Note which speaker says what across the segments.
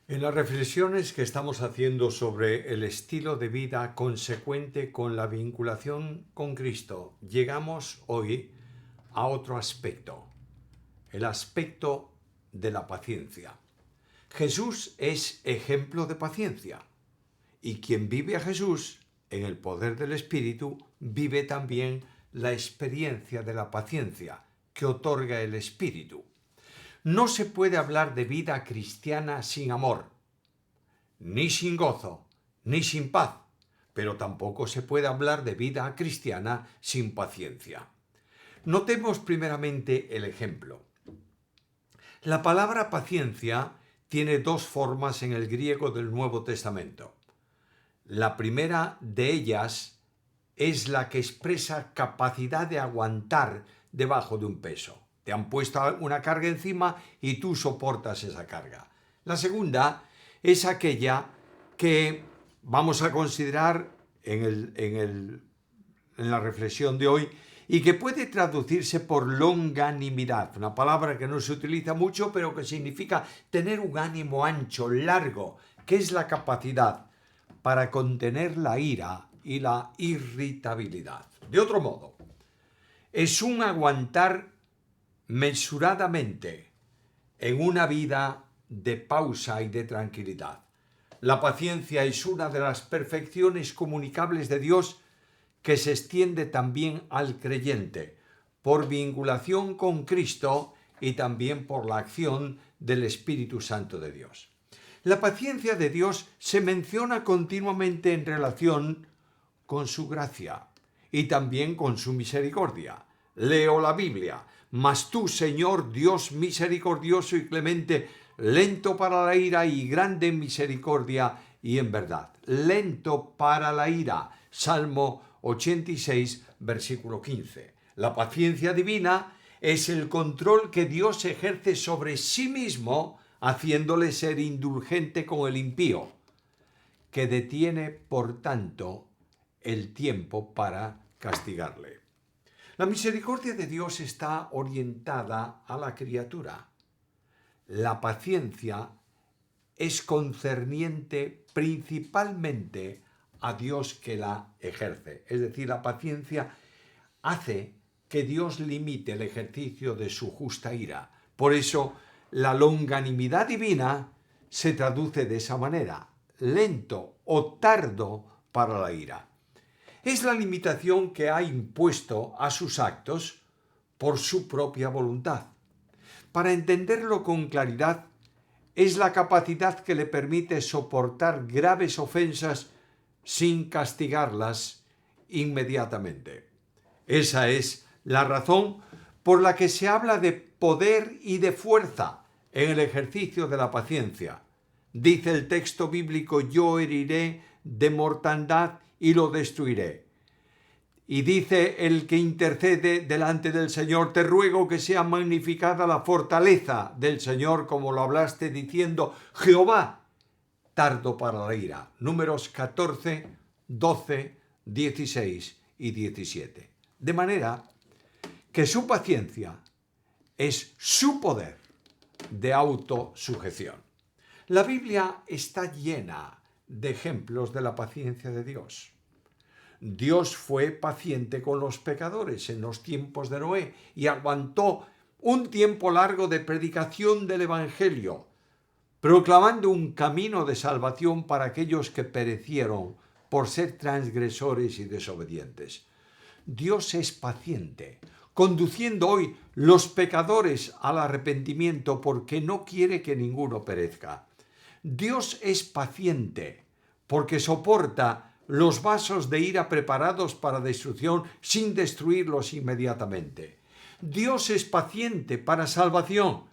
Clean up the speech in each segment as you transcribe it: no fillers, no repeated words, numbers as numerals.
Speaker 1: En las reflexiones que estamos haciendo sobre el estilo de vida consecuente con la vinculación con Cristo, llegamos hoy a otro aspecto, el aspecto de la paciencia. Jesús es ejemplo de paciencia y quien vive a Jesús en el poder del Espíritu vive también la experiencia de la paciencia que otorga el Espíritu. No se puede hablar de vida cristiana sin amor, ni sin gozo, ni sin paz, pero tampoco se puede hablar de vida cristiana sin paciencia. Notemos primeramente el ejemplo. La palabra paciencia tiene dos formas en el griego del Nuevo Testamento. La primera de ellas es la que expresa capacidad de aguantar debajo de un peso. Te han puesto una carga encima y tú soportas esa carga. La segunda es aquella que vamos a considerar en la reflexión de hoy y que puede traducirse por longanimidad, una palabra que no se utiliza mucho, pero que significa tener un ánimo ancho, largo, que es la capacidad para contener la ira y la irritabilidad. De otro modo, es un aguantar mesuradamente en una vida de pausa y de tranquilidad. La paciencia es una de las perfecciones comunicables de Dios que se extiende también al creyente, por vinculación con Cristo y también por la acción del Espíritu Santo de Dios. La paciencia de Dios se menciona continuamente en relación con su gracia y también con su misericordia. Leo la Biblia. Mas tú, Señor, Dios misericordioso y clemente, lento para la ira y grande en misericordia y en verdad. Lento para la ira. Salmo 86, versículo 15. La paciencia divina es el control que Dios ejerce sobre sí mismo, haciéndole ser indulgente con el impío, que detiene, por tanto, el tiempo para castigarle. La misericordia de Dios está orientada a la criatura. La paciencia es concerniente principalmente a Dios que la ejerce. Es decir, la paciencia hace que Dios limite el ejercicio de su justa ira. Por eso, la longanimidad divina se traduce de esa manera: lento o tardo para la ira. Es la limitación que ha impuesto a sus actos por su propia voluntad. Para entenderlo con claridad, es la capacidad que le permite soportar graves ofensas sin castigarlas inmediatamente. Esa es la razón por la que se habla de poder y de fuerza en el ejercicio de la paciencia. Dice el texto bíblico: yo heriré de mortandad y lo destruiré. Y dice el que intercede delante del Señor: te ruego que sea magnificada la fortaleza del Señor, como lo hablaste, diciendo: Jehová, tardo para la ira. Números 14, 12, 16 y 17. De manera que su paciencia es su poder de autosujeción. La Biblia está llena de ejemplos de la paciencia de Dios. Dios fue paciente con los pecadores en los tiempos de Noé y aguantó un tiempo largo de predicación del Evangelio, proclamando un camino de salvación para aquellos que perecieron por ser transgresores y desobedientes. Dios es paciente, conduciendo hoy los pecadores al arrepentimiento porque no quiere que ninguno perezca. Dios es paciente porque soporta los vasos de ira preparados para destrucción sin destruirlos inmediatamente. Dios es paciente para salvación.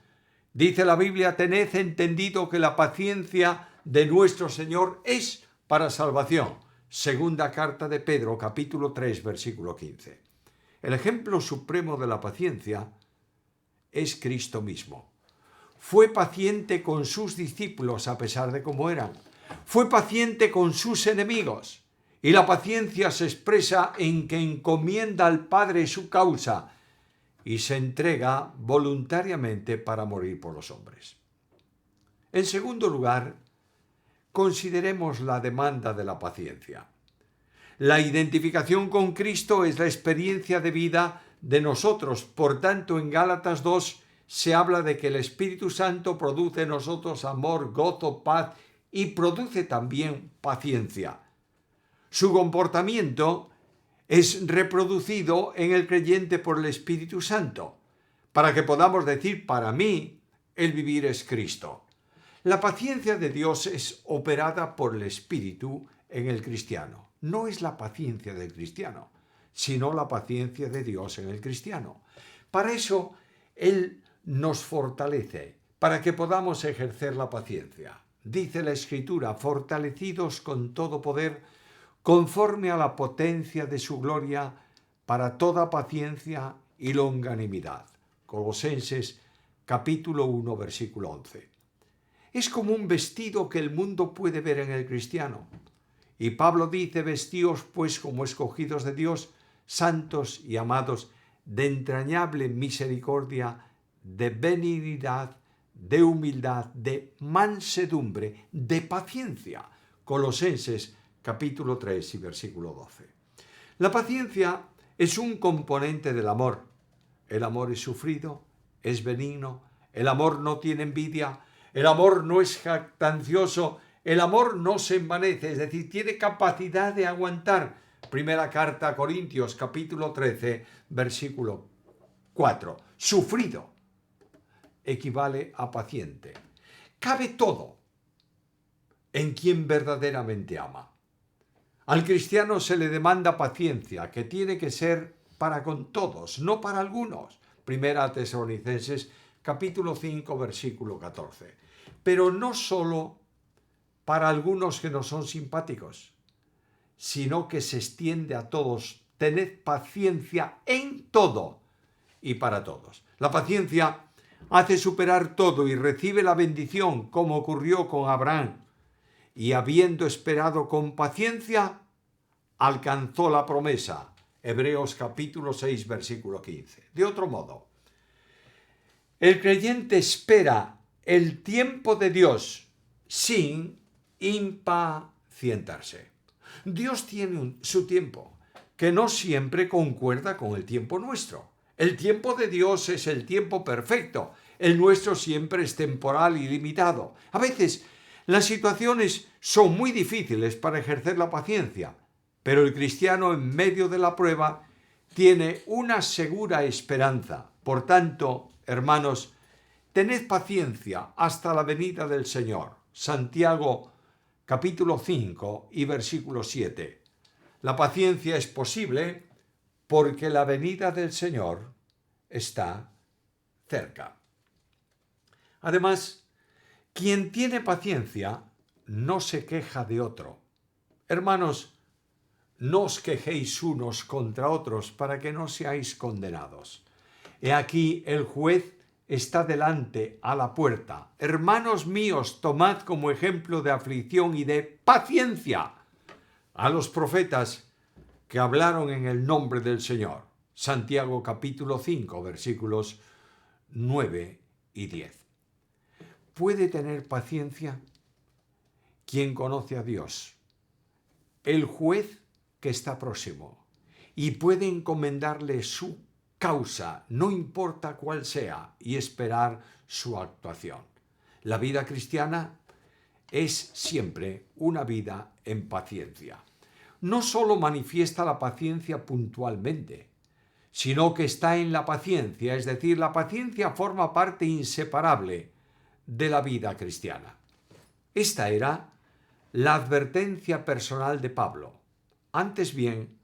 Speaker 1: Dice la Biblia: tened entendido que la paciencia de nuestro Señor es para salvación. Segunda carta de Pedro, capítulo 3, versículo 15. El ejemplo supremo de la paciencia es Cristo mismo. Fue paciente con sus discípulos a pesar de cómo eran. Fue paciente con sus enemigos. Y la paciencia se expresa en que encomienda al Padre su causa y se entrega voluntariamente para morir por los hombres. En segundo lugar, consideremos la demanda de la paciencia. La identificación con Cristo es la experiencia de vida de nosotros. Por tanto, en Gálatas 2 se habla de que el Espíritu Santo produce en nosotros amor, gozo, paz y produce también paciencia. Su comportamiento es reproducido en el creyente por el Espíritu Santo, para que podamos decir, para mí, el vivir es Cristo. La paciencia de Dios es operada por el Espíritu en el cristiano. No es la paciencia del cristiano, sino la paciencia de Dios en el cristiano. Para eso, Él nos fortalece, para que podamos ejercer la paciencia. Dice la Escritura, fortalecidos con todo poder, conforme a la potencia de su gloria, para toda paciencia y longanimidad. Colosenses capítulo 1, versículo 11. Es como un vestido que el mundo puede ver en el cristiano. Y Pablo dice, vestíos pues como escogidos de Dios, santos y amados, de entrañable misericordia, de benignidad, de humildad, de mansedumbre, de paciencia. Colosenses capítulo 3 y versículo 12. La paciencia es un componente del amor. El amor es sufrido, es benigno, el amor no tiene envidia, el amor no es jactancioso, el amor no se envanece, es decir, tiene capacidad de aguantar. Primera carta a Corintios, capítulo 13, versículo 4. Sufrido equivale a paciente. Cabe todo en quien verdaderamente ama. Al cristiano se le demanda paciencia, que tiene que ser para con todos, no para algunos. Primera Tesalonicenses, capítulo 5, versículo 14. Pero no solo para algunos que no son simpáticos, sino que se extiende a todos. Tened paciencia en todo y para todos. La paciencia hace superar todo y recibe la bendición, como ocurrió con Abraham. Y habiendo esperado con paciencia, alcanzó la promesa. Hebreos capítulo 6, versículo 15. De otro modo, el creyente espera el tiempo de Dios sin impacientarse. Dios tiene su tiempo, que no siempre concuerda con el tiempo nuestro. El tiempo de Dios es el tiempo perfecto. El nuestro siempre es temporal y limitado. A veces las situaciones son muy difíciles para ejercer la paciencia, pero el cristiano en medio de la prueba tiene una segura esperanza. Por tanto, hermanos, tened paciencia hasta la venida del Señor. Santiago capítulo 5 y versículo 7. La paciencia es posible porque la venida del Señor está cerca. Además, quien tiene paciencia no se queja de otro. Hermanos, no os quejéis unos contra otros para que no seáis condenados. He aquí el juez está delante a la puerta. Hermanos míos, tomad como ejemplo de aflicción y de paciencia a los profetas que hablaron en el nombre del Señor. Santiago capítulo 5, versículos 9 y 10. ¿Puede tener paciencia quien conoce a Dios, el juez que está próximo, y puede encomendarle su causa, no importa cuál sea, y esperar su actuación? La vida cristiana es siempre una vida en paciencia. No solo manifiesta la paciencia puntualmente, sino que está en la paciencia, es decir, la paciencia forma parte inseparable de la vida cristiana. Esta era la advertencia personal de Pablo. Antes bien,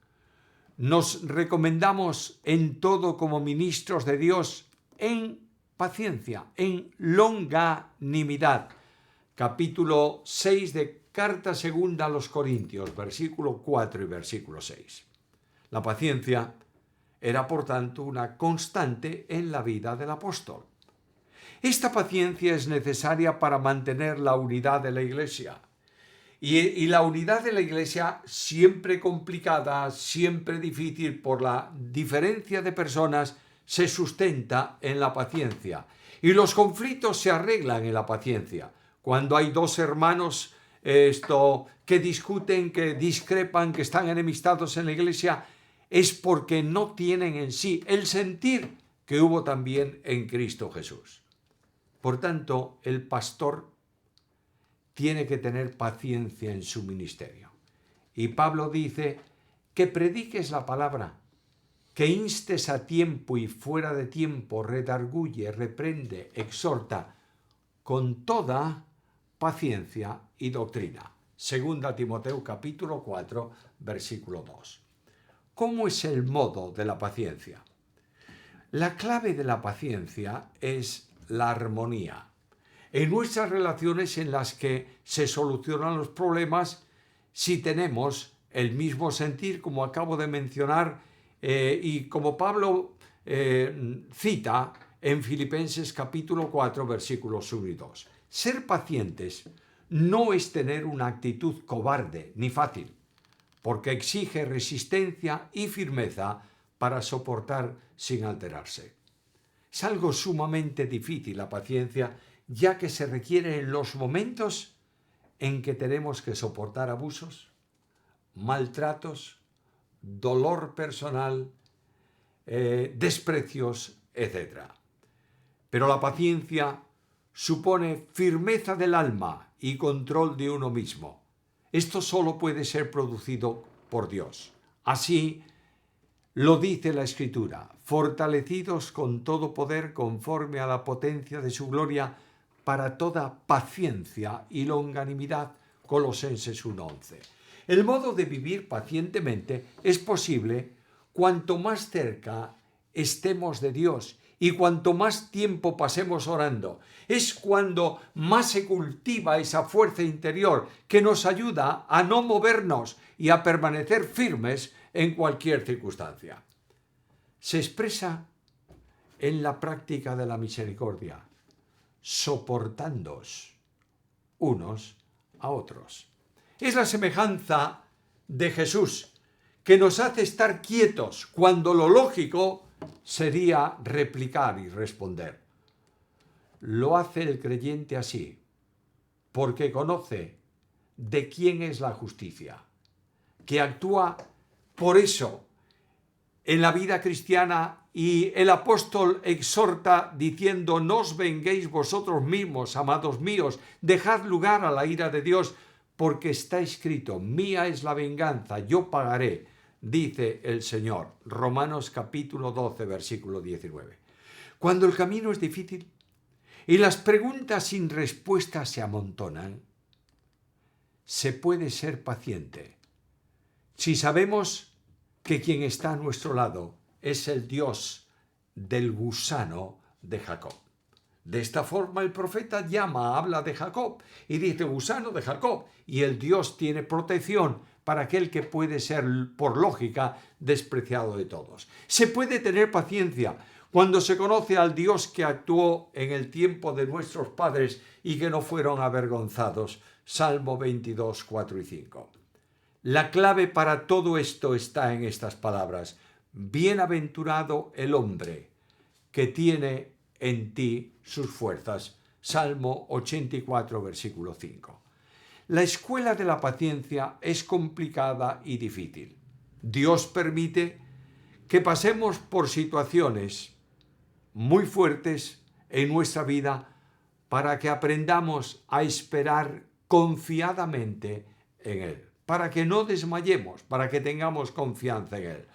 Speaker 1: nos recomendamos en todo como ministros de Dios en paciencia, en longanimidad. Capítulo 6 de Carta Segunda a los Corintios, versículo 4 y versículo 6. La paciencia era, por tanto, una constante en la vida del apóstol. Esta paciencia es necesaria para mantener la unidad de la Iglesia. Y la unidad de la Iglesia, siempre complicada, siempre difícil por la diferencia de personas, se sustenta en la paciencia. Y los conflictos se arreglan en la paciencia. Cuando hay dos hermanos que discuten, que discrepan, que están enemistados en la iglesia, es porque no tienen en sí el sentir que hubo también en Cristo Jesús. Por tanto, el pastor tiene que tener paciencia en su ministerio. Y Pablo dice que prediques la palabra, que instes a tiempo y fuera de tiempo, redarguye, reprende, exhorta, con toda paciencia y doctrina. Segunda Timoteo capítulo 4, versículo 2. ¿Cómo es el modo de la paciencia? La clave de la paciencia es la armonía. En nuestras relaciones en las que se solucionan los problemas, si tenemos el mismo sentir, como acabo de mencionar, y como Pablo cita en Filipenses capítulo 4, versículos 1 y 2. Ser pacientes no es tener una actitud cobarde ni fácil, porque exige resistencia y firmeza para soportar sin alterarse. Es algo sumamente difícil la paciencia, ya que se requiere en los momentos en que tenemos que soportar abusos, maltratos, dolor personal, desprecios, etc. Pero la paciencia supone firmeza del alma y control de uno mismo. Esto solo puede ser producido por Dios. Así lo dice la Escritura: fortalecidos con todo poder conforme a la potencia de su gloria, para toda paciencia y longanimidad. Colosenses 1:11. El modo de vivir pacientemente es posible cuanto más cerca estemos de Dios y cuanto más tiempo pasemos orando. Es cuando más se cultiva esa fuerza interior que nos ayuda a no movernos y a permanecer firmes en cualquier circunstancia. Se expresa en la práctica de la misericordia, soportándoos unos a otros. Es la semejanza de Jesús, que nos hace estar quietos cuando lo lógico sería replicar y responder. Lo hace el creyente así, porque conoce de quién es la justicia, que actúa por eso en la vida cristiana, y el apóstol exhorta diciendo: no os venguéis vosotros mismos, amados míos, dejad lugar a la ira de Dios, porque está escrito: mía es la venganza, yo pagaré, dice el Señor. Romanos capítulo 12, versículo 19. Cuando el camino es difícil y las preguntas sin respuesta se amontonan, se puede ser paciente si sabemos que quien está a nuestro lado es el Dios del gusano de Jacob. De esta forma el profeta habla de Jacob y dice: gusano de Jacob, y el Dios tiene protección para aquel que puede ser, por lógica, despreciado de todos. Se puede tener paciencia cuando se conoce al Dios que actuó en el tiempo de nuestros padres y que no fueron avergonzados. Salmo 22, 4 y 5. La clave para todo esto está en estas palabras: bienaventurado el hombre que tiene en ti sus fuerzas. Salmo 84, versículo 5. La escuela de la paciencia es complicada y difícil. Dios permite que pasemos por situaciones muy fuertes en nuestra vida para que aprendamos a esperar confiadamente en Él, para que no desmayemos, para que tengamos confianza en Él.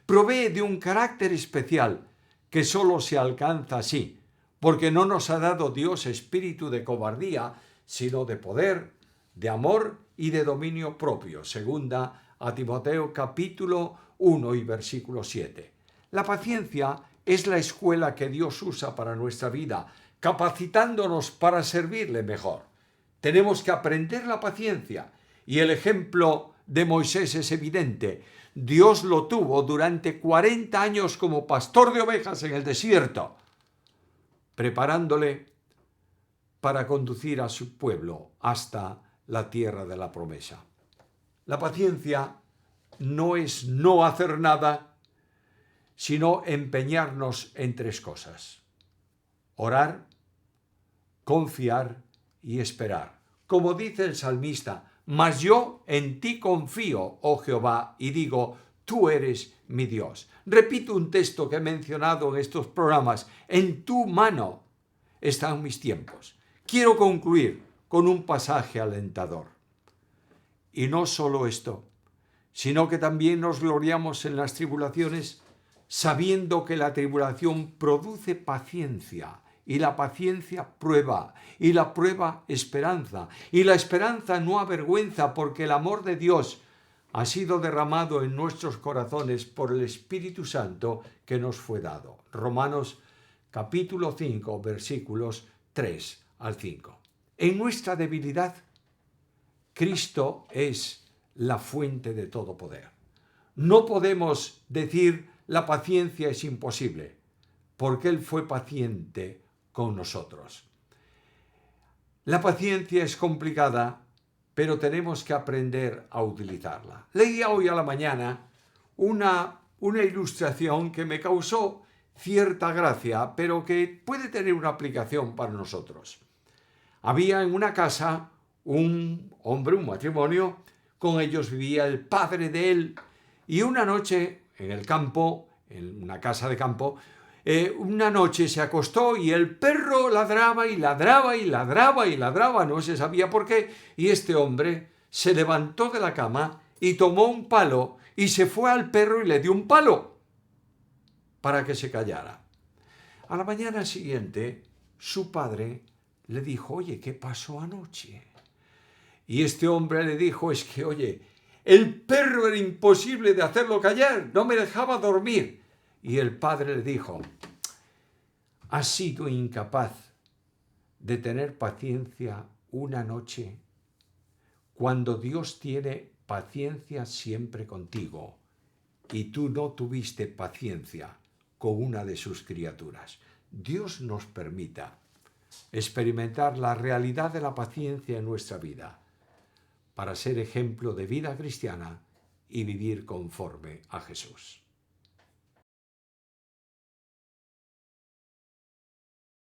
Speaker 1: Provee de un carácter especial que solo se alcanza así, porque no nos ha dado Dios espíritu de cobardía, sino de poder, de amor y de dominio propio. Segunda a Timoteo capítulo 1 y versículo 7. La paciencia es la escuela que Dios usa para nuestra vida, capacitándonos para servirle mejor. Tenemos que aprender la paciencia, y el ejemplo de Moisés es evidente. Dios lo tuvo durante 40 años como pastor de ovejas en el desierto, preparándole para conducir a su pueblo hasta la tierra de la promesa. La paciencia no es no hacer nada, sino empeñarnos en tres cosas: orar, confiar y esperar. Como dice el salmista, mas yo en ti confío, oh Jehová, y digo, tú eres mi Dios. Repito un texto que he mencionado en estos programas, en tu mano están mis tiempos. Quiero concluir con un pasaje alentador. Y no solo esto, sino que también nos gloriamos en las tribulaciones, sabiendo que la tribulación produce paciencia, y la paciencia prueba, y la prueba esperanza, y la esperanza no avergüenza, porque el amor de Dios ha sido derramado en nuestros corazones por el Espíritu Santo que nos fue dado. Romanos capítulo 5, versículos 3 al 5. En nuestra debilidad, Cristo es la fuente de todo poder. No podemos decir la paciencia es imposible, porque Él fue paciente con nosotros. La paciencia es complicada, pero tenemos que aprender a utilizarla. Leía hoy a la mañana una ilustración que me causó cierta gracia, pero que puede tener una aplicación para nosotros. Había en una casa un hombre, un matrimonio, con ellos vivía el padre de él, y una noche en el campo, en una casa de campo, una noche se acostó y el perro ladraba y ladraba y ladraba y ladraba, no se sabía por qué, y este hombre se levantó de la cama y tomó un palo y se fue al perro y le dio un palo para que se callara. A la mañana siguiente, su padre le dijo, oye, ¿qué pasó anoche? Y este hombre le dijo, es que, oye, el perro era imposible de hacerlo callar, no me dejaba dormir. Y el padre le dijo, has sido incapaz de tener paciencia una noche cuando Dios tiene paciencia siempre contigo y tú no tuviste paciencia con una de sus criaturas. Dios nos permita experimentar la realidad de la paciencia en nuestra vida para ser ejemplo de vida cristiana y vivir conforme a Jesús.